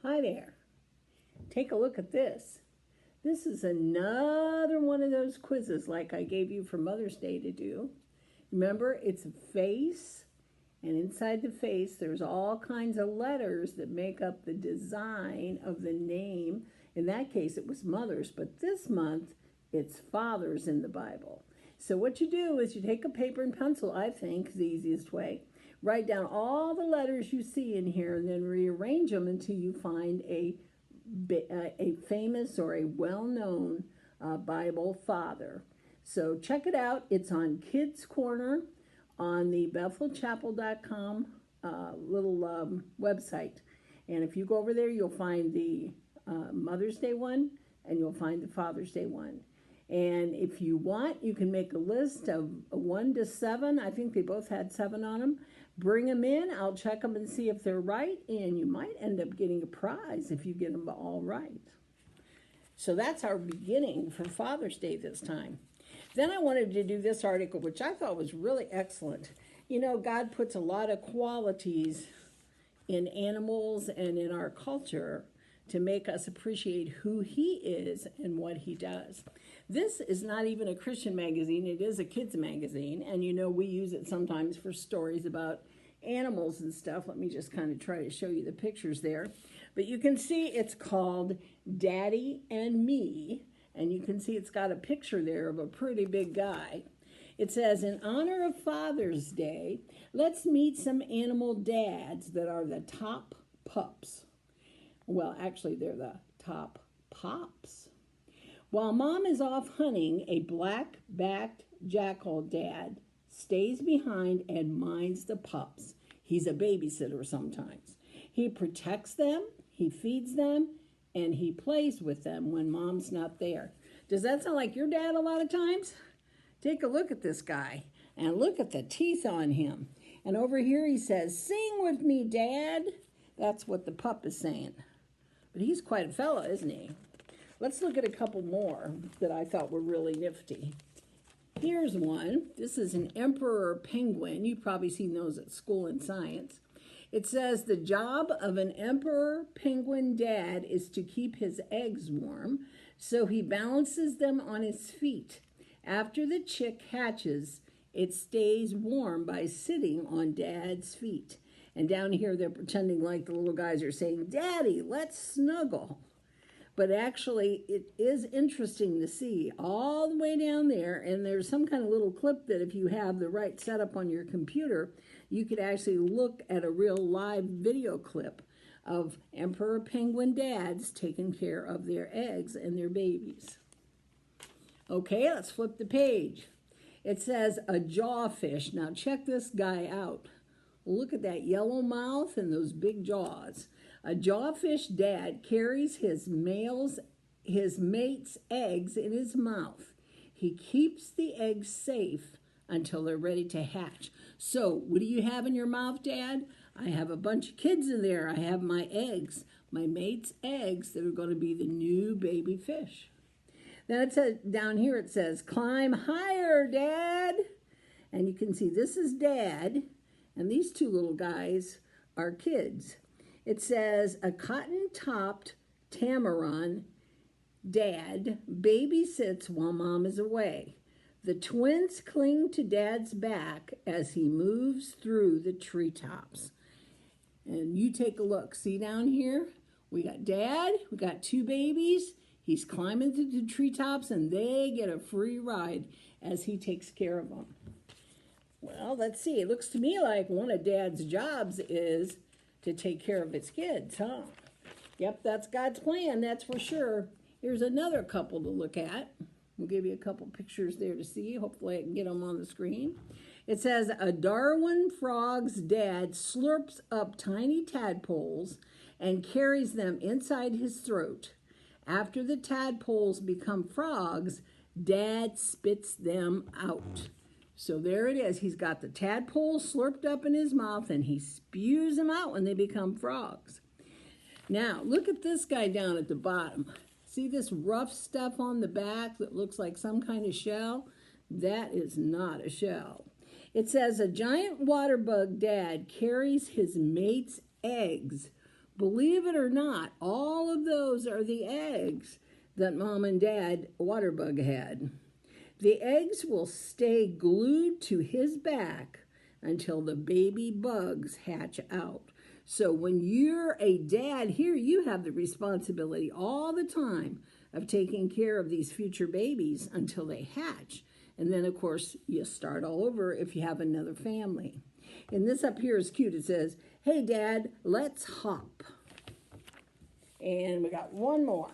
Hi there. Take a look at this. This is another one of those quizzes like I gave you for Mother's Day to do. Remember, it's a face, and inside the face there's all kinds of letters that make up the design of the name. In that case, it was Mother's, but this month it's Father's in the Bible. So what you do is you take a paper and pencil, I think, is the easiest way. Write down all the letters you see in here and then rearrange them until you find a famous or a well-known Bible father. So check it out. It's on Kids Corner on the BethelChapel.com little website. And if you go over there, you'll find the Mother's Day one and you'll find the Father's Day one. And if you want, you can make a list of 1 to 7. I think they both had 7 on them. Bring them in. I'll check them and see if they're right. And you might end up getting a prize if you get them all right. So that's our beginning for Father's Day this time. Then I wanted to do this article, which I thought was really excellent. You know, God puts a lot of qualities in animals and in our culture to make us appreciate who He is and what He does. This is not even a Christian magazine. It is a kids magazine, and you know we use it sometimes for stories about animals and stuff. Let me just kind of try to show you the pictures there. But you can see it's called Daddy and Me, and you can see it's got a picture there of a pretty big guy. It says, in honor of Father's Day, let's meet some animal dads that are the top pups. Well, actually, they're the top pops. While Mom is off hunting, a black-backed jackal dad stays behind and minds the pups. He's a babysitter sometimes. He protects them, he feeds them, and he plays with them when Mom's not there. Does that sound like your dad a lot of times? Take a look at this guy, and look at the teeth on him. And over here he says, "Sing with me, Dad." That's what the pup is saying. But he's quite a fella, isn't he? Let's look at a couple more that I thought were really nifty. Here's one. This is an emperor penguin. You've probably seen those at school in science. It says, the job of an emperor penguin dad is to keep his eggs warm, so he balances them on his feet. After the chick hatches, it stays warm by sitting on Dad's feet. And down here, they're pretending like the little guys are saying, "Daddy, let's snuggle." But actually, it is interesting to see all the way down there, and there's some kind of little clip that if you have the right setup on your computer, you could actually look at a real live video clip of emperor penguin dads taking care of their eggs and their babies. Okay, let's flip the page. It says a jawfish. Now check this guy out. Look at that yellow mouth and those big jaws. A jawfish dad carries his mate's eggs in his mouth. He keeps the eggs safe until they're ready to hatch. So, what do you have in your mouth, Dad? I have a bunch of kids in there. I have my eggs, my mate's eggs that are going to be the new baby fish. Then it says, down here it says, "Climb higher, Dad." And you can see this is Dad. And these two little guys are kids. It says, a cotton-topped tamarin dad babysits while Mom is away. The twins cling to Dad's back as he moves through the treetops. And you take a look. See down here? We got Dad. We got 2 babies. He's climbing through the treetops, and they get a free ride as he takes care of them. Well, let's see. It looks to me like one of Dad's jobs is to take care of his kids, huh? Yep, that's God's plan, that's for sure. Here's another couple to look at. We'll give you a couple pictures there to see. Hopefully I can get them on the screen. It says, a Darwin frog's dad slurps up tiny tadpoles and carries them inside his throat. After the tadpoles become frogs, Dad spits them out. So there it is. He's got the tadpoles slurped up in his mouth and he spews them out when they become frogs. Now, look at this guy down at the bottom. See this rough stuff on the back that looks like some kind of shell? That is not a shell. It says a giant water bug dad carries his mate's eggs Believe it or not, all of those are the eggs that Mom and Dad Waterbug had. The eggs will stay glued to his back until the baby bugs hatch out. So when you're a dad here, you have the responsibility all the time of taking care of these future babies until they hatch. And then, of course, you start all over if you have another family. And this up here is cute. It says, "Hey, Dad, let's hop." And we got one more.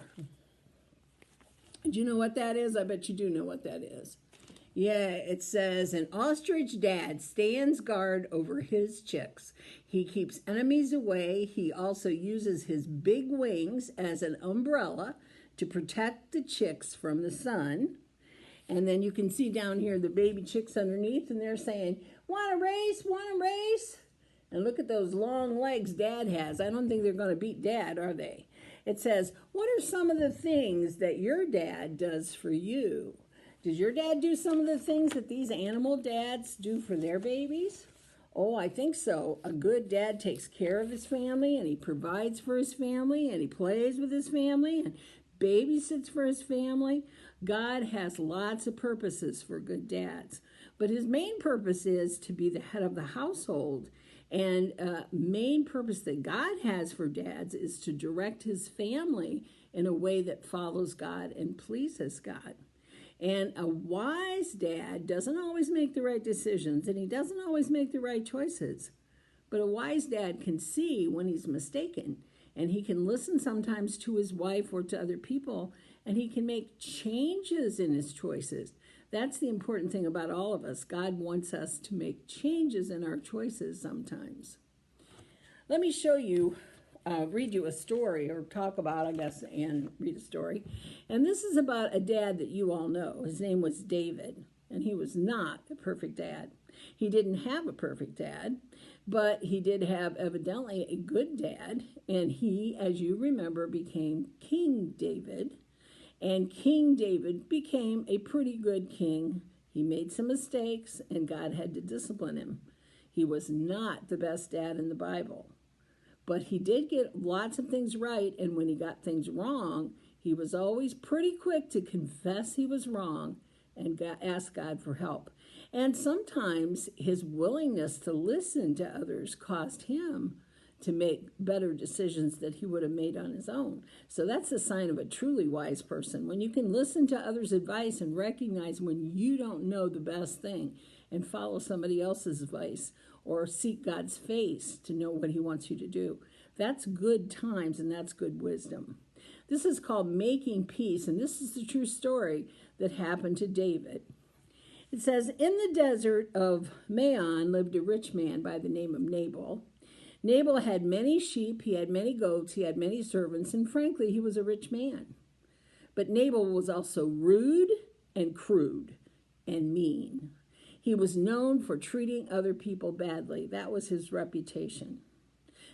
Do you know what that is? I bet you do know what that is. Yeah, it says, "An ostrich dad stands guard over his chicks. He keeps enemies away. He also uses his big wings as an umbrella to protect the chicks from the sun." And then you can see down here the baby chicks underneath, and they're saying, "Want a race? Want a race?" And look at those long legs Dad has. I don't think they're going to beat Dad, are they? It says, "What are some of the things that your dad does for you?" Does your dad do some of the things that these animal dads do for their babies? Oh, I think so. A good dad takes care of his family, and he provides for his family, and he plays with his family, and babysits for his family. God has lots of purposes for good dads, but his main purpose is to be the head of the household. And main purpose that God has for dads is to direct his family in a way that follows God and pleases God. And a wise dad doesn't always make the right decisions, and he doesn't always make the right choices. But a wise dad can see when he's mistaken, and he can listen sometimes to his wife or to other people, and he can make changes in his choices. That's the important thing about all of us. God wants us to make changes in our choices sometimes. Let me show you, read you a story, or talk about, I guess, and read a story. And this is about a dad that you all know. His name was David, and he was not a perfect dad. He didn't have a perfect dad, but he did have evidently a good dad, and he, as you remember, became King David. And King David became a pretty good king. He made some mistakes, and God had to discipline him. He was not the best dad in the Bible, but he did get lots of things right, and when he got things wrong, he was always pretty quick to confess he was wrong and ask God for help. And sometimes his willingness to listen to others caused him to make better decisions that he would have made on his own. So that's a sign of a truly wise person. When you can listen to others' advice and recognize when you don't know the best thing and follow somebody else's advice or seek God's face to know what he wants you to do. That's good times, and that's good wisdom. This is called Making Peace, and this is the true story that happened to David. It says, "In the desert of Maon lived a rich man by the name of Nabal. Nabal had many sheep, he had many goats, he had many servants, and frankly, he was a rich man. But Nabal was also rude and crude and mean. He was known for treating other people badly. That was his reputation."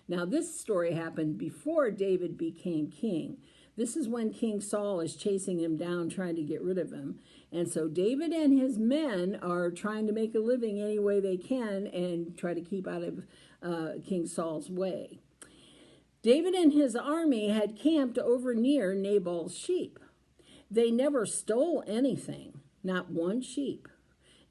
Now, this story happened before David became king. This is when King Saul is chasing him down, trying to get rid of him. And so David and his men are trying to make a living any way they can and try to keep out of King Saul's way. David and his army had camped over near Nabal's sheep. They never stole anything, not one sheep.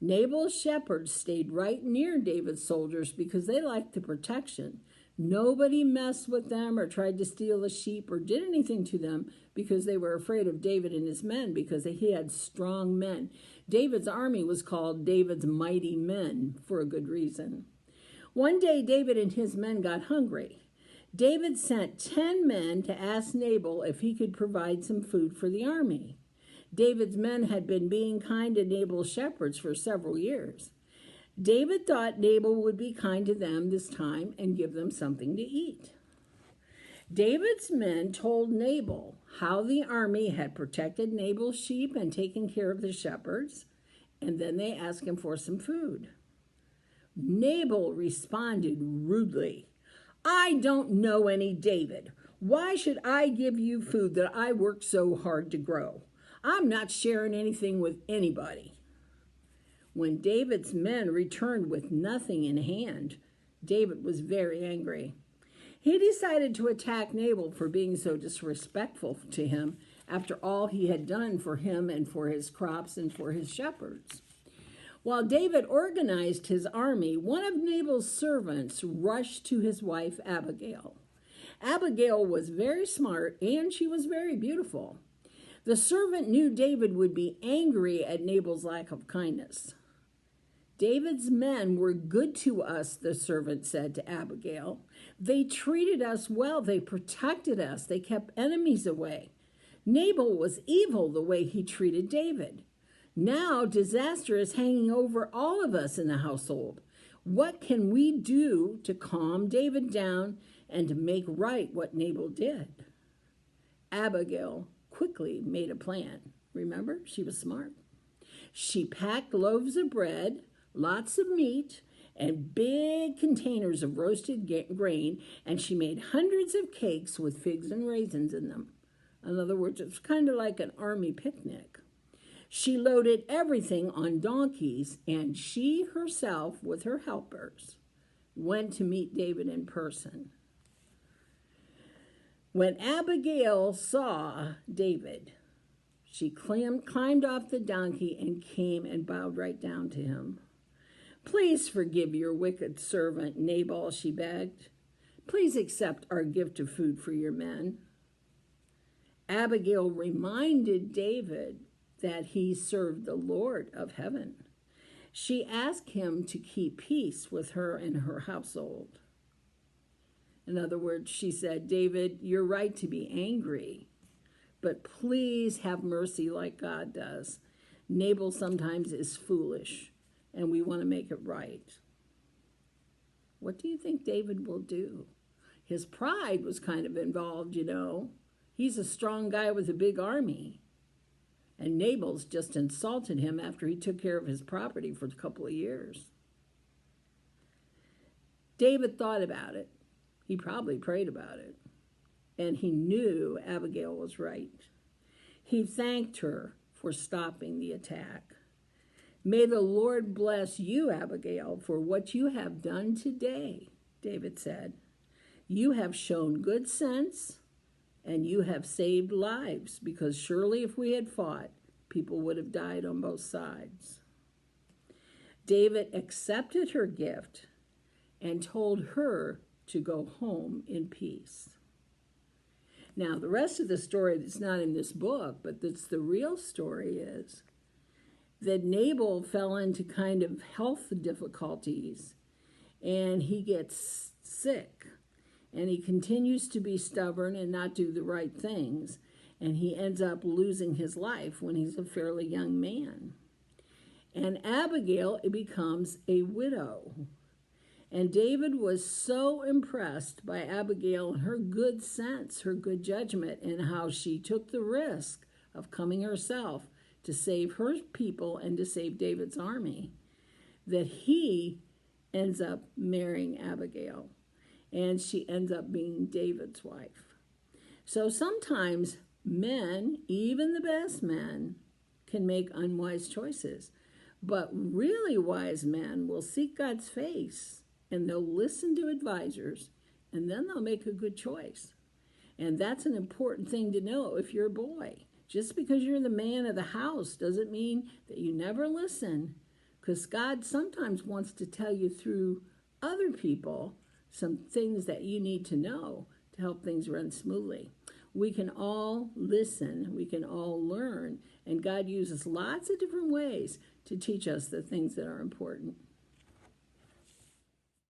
Nabal's shepherds stayed right near David's soldiers because they liked the protection. Nobody messed with them or tried to steal the sheep or did anything to them because they were afraid of David and his men, because he had strong men. David's army was called David's mighty men for a good reason. One day, David and his men got hungry. David sent 10 men to ask Nabal if he could provide some food for the army. David's men had been being kind to Nabal's shepherds for several years. David thought Nabal would be kind to them this time and give them something to eat. David's men told Nabal how the army had protected Nabal's sheep and taken care of the shepherds, and then they asked him for some food. Nabal responded rudely, "I don't know any David. Why should I give you food that I worked so hard to grow? I'm not sharing anything with anybody." When David's men returned with nothing in hand, David was very angry. He decided to attack Nabal for being so disrespectful to him after all he had done for him and for his crops and for his shepherds. While David organized his army, one of Nabal's servants rushed to his wife Abigail. Abigail was very smart and she was very beautiful. The servant knew David would be angry at Nabal's lack of kindness. David's men were good to us, the servant said to Abigail. They treated us well. They protected us. They kept enemies away. Nabal was evil the way he treated David. Now disaster is hanging over all of us in the household. What can we do to calm David down and to make right what Nabal did? Abigail quickly made a plan. Remember, she was smart. She packed loaves of bread, lots of meat, and big containers of roasted grain, and she made hundreds of cakes with figs and raisins in them. In other words, it's kind of like an army picnic. She loaded everything on donkeys, and she herself, with her helpers, went to meet David in person. When Abigail saw David, she climbed off the donkey and came and bowed right down to him. Please forgive your wicked servant, Nabal, she begged. Please accept our gift of food for your men. Abigail reminded David that he served the Lord of heaven. She asked him to keep peace with her and her household. In other words, she said, David, you're right to be angry, but please have mercy like God does. Nabal sometimes is foolish, and we want to make it right. What do you think David will do? His pride was kind of involved, you know. He's a strong guy with a big army. And Nabal's just insulted him after he took care of his property for a couple of years. David thought about it. He probably prayed about it. And he knew Abigail was right. He thanked her for stopping the attack. May the Lord bless you, Abigail, for what you have done today, David said. You have shown good sense, and you have saved lives, because surely if we had fought, people would have died on both sides. David accepted her gift and told her to go home in peace. Now, the rest of the story that's not in this book, but that's the real story, is that Nabal fell into kind of health difficulties, and he gets sick, and he continues to be stubborn and not do the right things, and he ends up losing his life when he's a fairly young man. And Abigail becomes a widow. And David was so impressed by Abigail and her good sense, her good judgment, and how she took the risk of coming herself to save her people and to save David's army, that he ends up marrying Abigail. And she ends up being David's wife. So sometimes men, even the best men, can make unwise choices. But really wise men will seek God's face, and they'll listen to advisors, and then they'll make a good choice. And that's an important thing to know if you're a boy. Just because you're the man of the house doesn't mean that you never listen, because God sometimes wants to tell you through other people some things that you need to know to help things run smoothly. We can all listen, we can all learn, and God uses lots of different ways to teach us the things that are important.